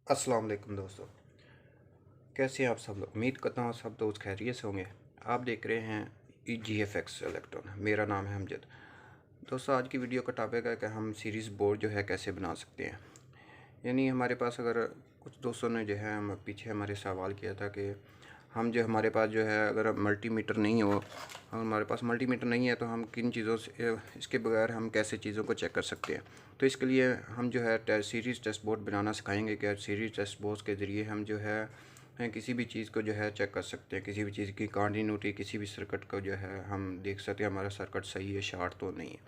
अस्सलाम वालेकुम दोस्तों। कैसे हैं आप सब लोग? उम्मीद करता हूँ सब दोस्त खैरियत से होंगे। आप देख रहे हैं GFX इलेक्ट्रॉन। मेरा नाम है अमजद। दोस्तों, आज की वीडियो का टॉपिक है कि हम सीरीज़ बोर्ड जो है कैसे बना सकते हैं। यानी हमारे पास अगर कुछ दोस्तों ने जो है हम पीछे हमारे सवाल किया था कि हम जो हमारे पास जो है अगर मल्टीमीटर नहीं हो, हमारे पास मल्टीमीटर नहीं है तो हम किन चीज़ों से इसके बगैर हम कैसे चीज़ों को चेक कर सकते हैं। तो इसके लिए हम जो है सीरीज़ टेस्ट बोर्ड बनाना सिखाएंगे कि सीरीज़ टेस्ट बोर्ड के ज़रिए हम जो है किसी भी चीज़ को जो है चेक कर सकते हैं। किसी भी चीज़ की कंटिन्यूटी, किसी भी सर्किट को जो है हम देख सकते हैं हमारा सर्किट सही है, शॉर्ट तो नहीं है।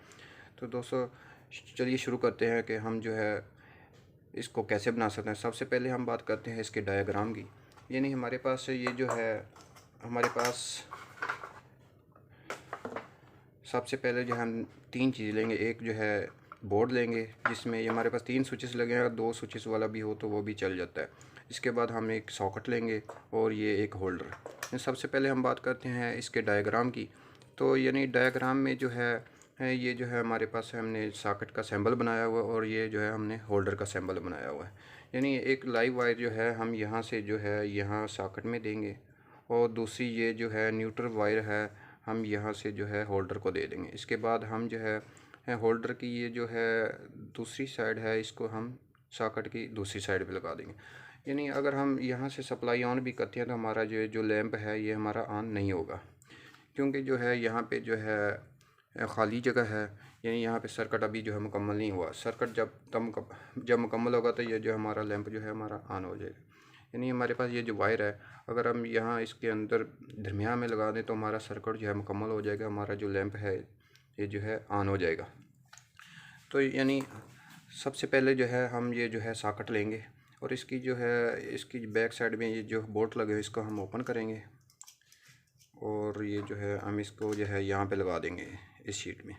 तो दोस्तों, चलिए शुरू करते हैं कि हम जो है इसको कैसे बना सकते हैं। सबसे पहले हम बात करते हैं इसके डायग्राम की। यानी हमारे पास ये जो है हमारे पास सबसे पहले जो हम तीन चीज़ लेंगे। एक जो है बोर्ड लेंगे जिसमें ये हमारे पास 3 स्विचेस लगे हैं, और 2 स्विचेस वाला भी हो तो वो भी चल जाता है। इसके बाद हम एक सॉकेट लेंगे और ये एक होल्डर। सबसे पहले हम बात करते हैं इसके डायग्राम की। तो यानी डायग्राम में जो है ये जो है हमारे पास हमने सॉकेट का सिंबल बनाया हुआ है, और ये जो है हमने होल्डर का सिंबल बनाया हुआ है। यानी एक लाइव वायर जो है हम यहाँ से जो है यहाँ सॉकेट में देंगे, और दूसरी ये जो है न्यूट्रल वायर है हम यहाँ से जो है होल्डर को दे देंगे। इसके बाद हम जो है होल्डर की ये जो है दूसरी साइड है, इसको हम सॉकेट की दूसरी साइड पे लगा देंगे। यानी अगर हम यहाँ से सप्लाई ऑन भी करते हैं तो हमारा जो लैंप है ये हमारा ऑन नहीं होगा, क्योंकि जो है यहाँ पे जो है ख़ाली जगह है। यानी यहाँ पे सर्किट अभी जो है मुकम्मल नहीं हुआ। सर्किट जब मुकम्मल होगा तो ये जो हमारा लैंप जो है हमारा ऑन हो जाएगा। यानी हमारे पास ये जो वायर है, अगर हम यहाँ इसके अंदर दरमियान में लगा दें तो हमारा सर्किट जो है मुकम्मल हो जाएगा, हमारा जो लैंप है ये जो है ऑन हो जाएगा। तो यानी सबसे पहले जो है हम ये जो है सॉकेट लेंगे, और इसकी जो है इसकी बैक साइड में ये जो बोल्ट लगे हुए इसको हम ओपन करेंगे, और ये जो है हम इसको जो है यहाँ पे लगा देंगे इस शीट में।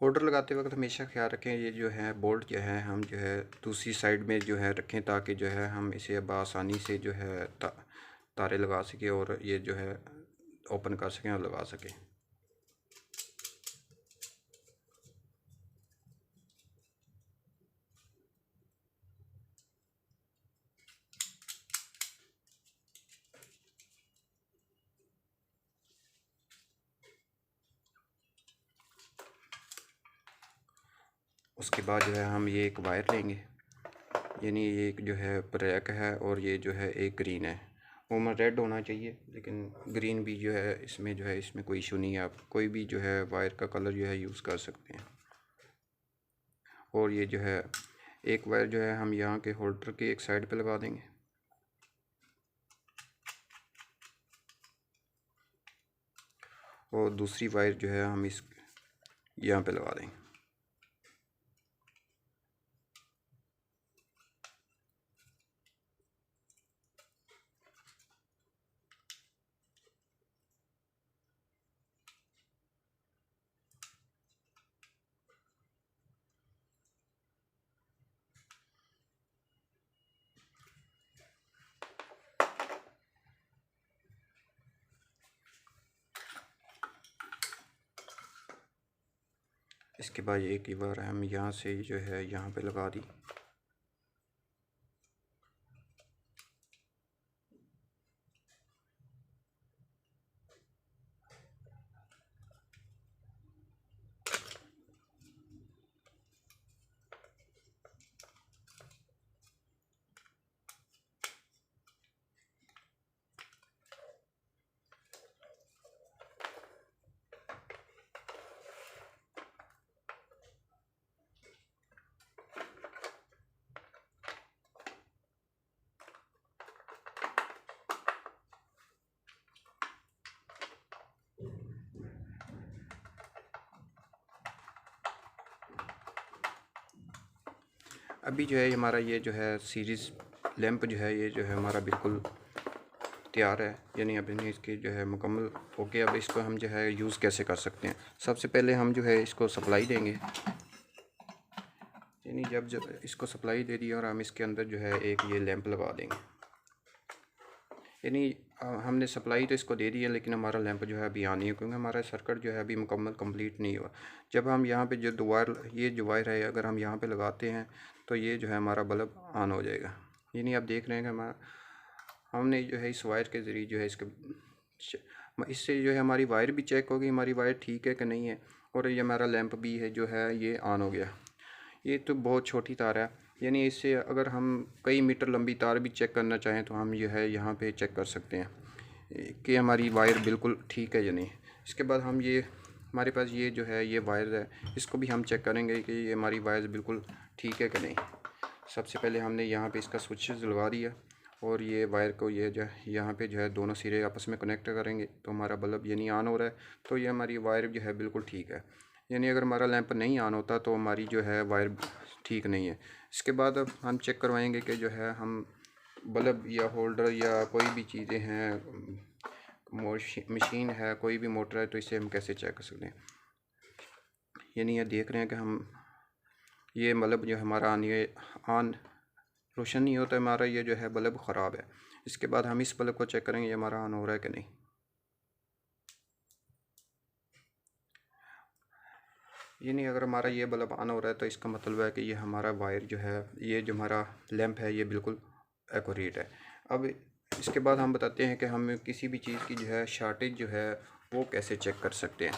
होल्डर लगाते वक्त हमेशा ख्याल रखें ये जो है बोल्ट जो है हम जो है दूसरी साइड में जो है रखें, ताकि जो है हम इसे आसानी से जो है तारे लगा सकें और ये जो है ओपन कर सकें और लगा सकें। उसके बाद जो है हम ये एक वायर लेंगे। यानी ये एक जो है ब्लैक है और ये जो है एक ग्रीन है। वो रेड होना चाहिए, लेकिन ग्रीन भी जो है इसमें कोई इशू नहीं है। आप कोई भी जो है वायर का कलर जो है यूज़ कर सकते हैं। और ये जो है एक वायर जो है हम यहाँ के होल्डर के एक साइड पे लगा देंगे, और दूसरी वायर जो है हम इस यहाँ पे लगा देंगे। इसके बाद एक ही बार हम यहाँ से जो है यहाँ पे लगा दी। अभी जो है हमारा ये जो है सीरीज़ लैंप जो है ये जो है हमारा बिल्कुल तैयार है, यानी अब इन्हें इसकी जो है मुकम्मल हो गया। अब इसको हम जो है यूज़ कैसे कर सकते हैं। सबसे पहले हम जो है इसको सप्लाई देंगे, यानी जब इसको सप्लाई दे दी और हम इसके अंदर जो है एक ये लैंप लगा देंगे। यानी हमने सप्लाई तो इसको दे दी है, लेकिन हमारा लैंप जो है अभी ऑन नहीं है, क्योंकि हमारा सर्किट जो है अभी मुकम्मल कंप्लीट नहीं हुआ। जब हम यहाँ पे जो वायर, ये जो वायर है, अगर हम यहाँ पे लगाते हैं तो ये जो है हमारा बल्ब ऑन हो जाएगा। यानी आप देख रहे हैं कि हमारा हमने जो है इस वायर के ज़रिए जो है इससे जो है हमारी वायर भी चेक होगी, हमारी वायर ठीक है कि नहीं है, और ये हमारा लैंप भी है जो है ये ऑन हो गया। ये तो बहुत छोटी तार है, यानी इससे अगर हम कई मीटर लंबी तार भी चेक करना चाहें तो हम जो है यहाँ पे चेक कर सकते हैं कि हमारी वायर बिल्कुल ठीक है या नहीं। इसके बाद हम ये हमारे पास ये जो है ये वायर है, इसको भी हम चेक करेंगे कि ये हमारी वायर बिल्कुल ठीक है कि नहीं। सबसे पहले हमने यहाँ पे इसका स्विचेस लगा दिया और ये वायर को ये जो है यहाँ पे जो है दोनों सिरे आपस में कनेक्ट करेंगे तो हमारा बल्ब यानी ऑन हो रहा है, तो ये हमारी वायर जो है बिल्कुल ठीक है। यानी अगर हमारा लैंप नहीं ऑन होता तो हमारी जो है वायर ठीक नहीं है। इसके बाद अब हम चेक करवाएंगे कि जो है हम बल्ब या होल्डर या कोई भी चीज़ें हैं, मशीन है, कोई भी मोटर है, तो इसे हम कैसे चेक कर सकते हैं। यानी ये देख रहे हैं कि हम ये बल्ब जो हमारा ऑन रोशन नहीं होता, हमारा ये जो है बल्ब ख़राब है। इसके बाद हम इस बल्ब को चेक करेंगे ये हमारा ऑन हो रहा है कि नहीं। यानी अगर हमारा ये बल्ब ऑन हो रहा है तो इसका मतलब है कि ये हमारा वायर जो है, ये जो हमारा लैंप है, ये बिल्कुल एक्यूरेट है। अब इसके बाद हम बताते हैं कि हम किसी भी चीज़ की जो है शॉर्टेज जो है वो कैसे चेक कर सकते हैं।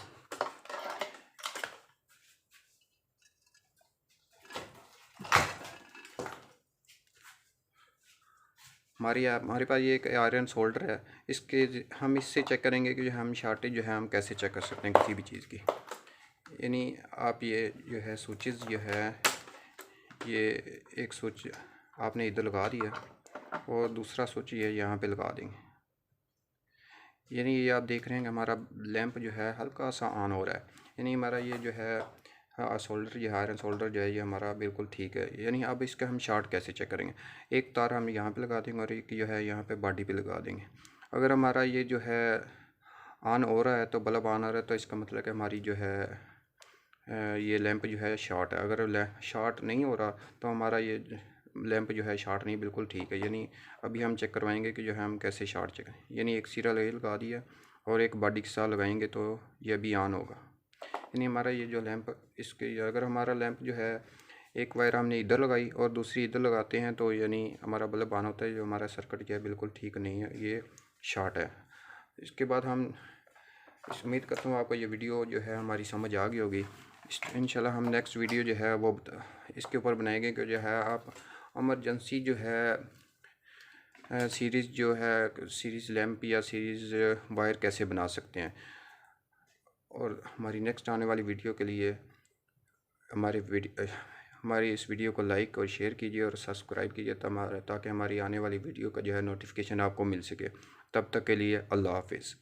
हमारे पास ये एक आयरन सोल्डर है, इसके हम इससे चेक करेंगे कि जो हम शॉर्टेज जो है हम कैसे चेक कर सकते हैं किसी भी चीज़ की। यानी आप ये जो है स्विचेस जो है, ये एक स्विच आपने इधर लगा दिया और दूसरा स्विच ये यहाँ पे लगा देंगे। यानी ये आप देख रहे हैं कि हमारा लैंप जो है हल्का सा ऑन हो रहा है। यानी हमारा ये जो है सोल्डर, ये आयरन सोल्डर जो है ये हमारा बिल्कुल ठीक है। यानी अब इसका हम शॉर्ट कैसे चेक करेंगे। एक तार हम यहाँ पे लगा देंगे और एक जो है यहाँ पे बॉडी पे लगा देंगे। अगर हमारा ये जो है ऑन हो रहा है तो बल्ब ऑन हो रहा है, तो इसका मतलब है हमारी जो है ये लैंप जो है शॉर्ट है। अगर शॉर्ट नहीं हो रहा तो हमारा ये लैंप जो है शॉर्ट नहीं, बिल्कुल ठीक है। यानी अभी हम चेक करवाएंगे कि जो है हम कैसे शॉर्ट चेक करें। यानी एक सीरियल ये लगा दिया और एक बॉडी के साथ लगाएंगे तो ये अभी ऑन होगा। यानी हमारा ये जो लैंप, इसके अगर हमारा लैंप जो है एक वायर हमने इधर लगाई और दूसरी इधर लगाते हैं तो यानी हमारा बल्ब ऑन होता है। जो हमारा सर्किट जो है बिल्कुल ठीक नहीं है, ये शॉर्ट है। इसके बाद हम उम्मीद करता हूँ आपको ये वीडियो जो है हमारी समझ आ गई होगी। इंशाल्लाह हम नेक्स्ट वीडियो जो है वो इसके ऊपर बनाएंगे कि जो है आप एमरजेंसी जो है सीरीज़ जो है सीरीज़ लैंप या सीरीज़ वायर कैसे बना सकते हैं। और हमारी नेक्स्ट आने वाली वीडियो के लिए हमारी इस वीडियो को लाइक और शेयर कीजिए और सब्सक्राइब कीजिए ताकि हमारी आने वाली वीडियो का जो है नोटिफिकेशन आपको मिल सके। तब तक के लिए अल्लाह हाफिज़।